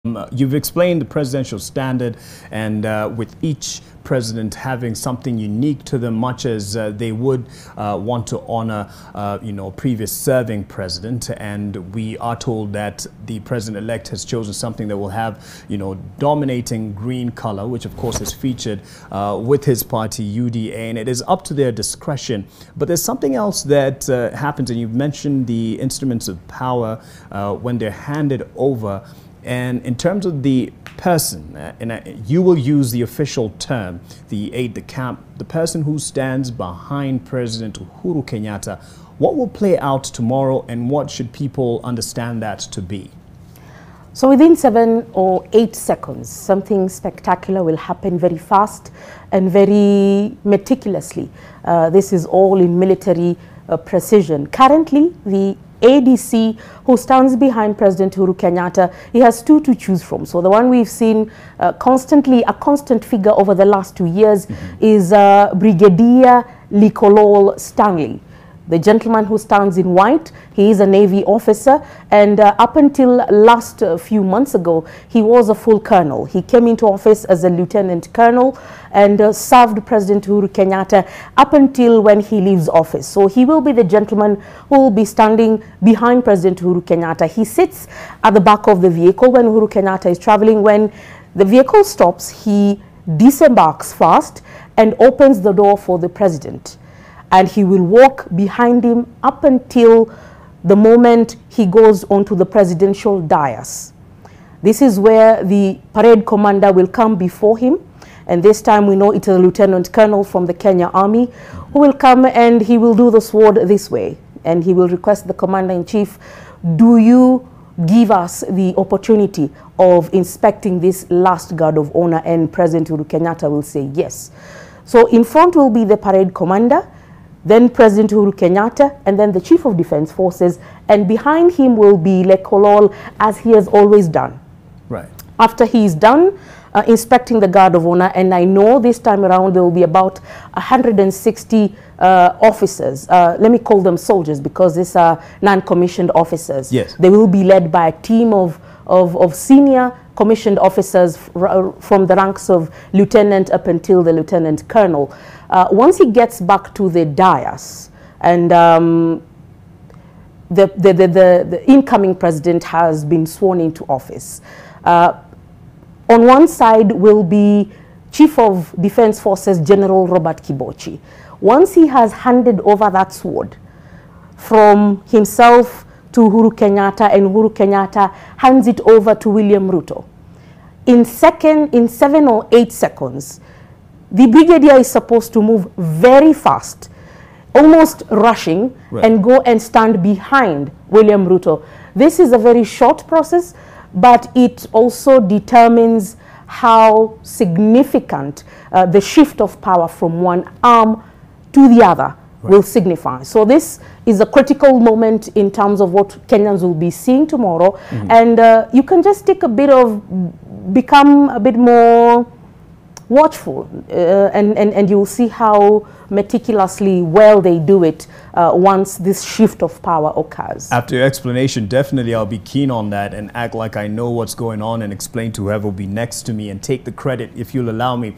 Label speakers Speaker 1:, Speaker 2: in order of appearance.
Speaker 1: You've explained the presidential standard, and with each president having something unique to them, much as they would want to honor, previous serving president. And we are told that the president-elect has chosen something that will have, dominating green color, which of course is featured with his party UDA, and it is up to their discretion. But there's something else that happens, and you've mentioned the instruments of power when they're handed over. And in terms of the person, you will use the official term, the aide-de-camp, the person who stands behind President Uhuru Kenyatta. What will play out tomorrow, and what should people understand that to be?
Speaker 2: So within 7 or 8 seconds, something spectacular will happen very fast and very meticulously. This is all in military precision. Currently, the ADC who stands behind President Uhuru Kenyatta, he has two to choose from. So the one we've seen constantly, a constant figure over the last 2 years is Brigadier Likolol Stanley. The gentleman who stands in white, he is a Navy officer, and up until last few months ago, he was a full colonel. He came into office as a lieutenant colonel and served President Uhuru Kenyatta up until when he leaves office. So he will be the gentleman who will be standing behind President Uhuru Kenyatta. He sits at the back of the vehicle when Uhuru Kenyatta is traveling. When the vehicle stops, he disembarks fast and opens the door for the president. And he will walk behind him up until the moment he goes onto the presidential dais. This is where the parade commander will come before him. And this time we know it's a lieutenant colonel from the Kenya Army who will come, and he will do the sword this way. And he will request the commander-in-chief, do you give us the opportunity of inspecting this last guard of honor? And President Uhuru Kenyatta will say yes. So in front will be the parade commander, then President Uhuru Kenyatta, and then the Chief of Defense Forces, and behind him will be Lekolol, as he has always done.
Speaker 1: Right.
Speaker 2: After he is done inspecting the Guard of Honor, and I know this time around there will be about 160 officers, let me call them soldiers because these are non-commissioned officers.
Speaker 1: Yes.
Speaker 2: They will be led by a team of senior commissioned officers from the ranks of lieutenant up until the lieutenant colonel. Once he gets back to the dais and the incoming president has been sworn into office, on one side will be Chief of Defense Forces General Robert Kibochi. Once he has handed over that sword from himself to Uhuru Kenyatta, and Uhuru Kenyatta hands it over to William Ruto, in 7 or 8 seconds, the brigadier is supposed to move very fast, almost rushing,
Speaker 1: right,
Speaker 2: and go and stand behind William Ruto. This is a very short process, but it also determines how significant the shift of power from one arm to the other will signify. So this is a critical moment in terms of what Kenyans will be seeing tomorrow. And you can just take a bit of, become a bit more watchful, and you'll see how meticulously well they do it once this shift of power occurs.
Speaker 1: After your explanation, definitely I'll be keen on that and act like I know what's going on and explain to whoever will be next to me and take the credit, if you'll allow me,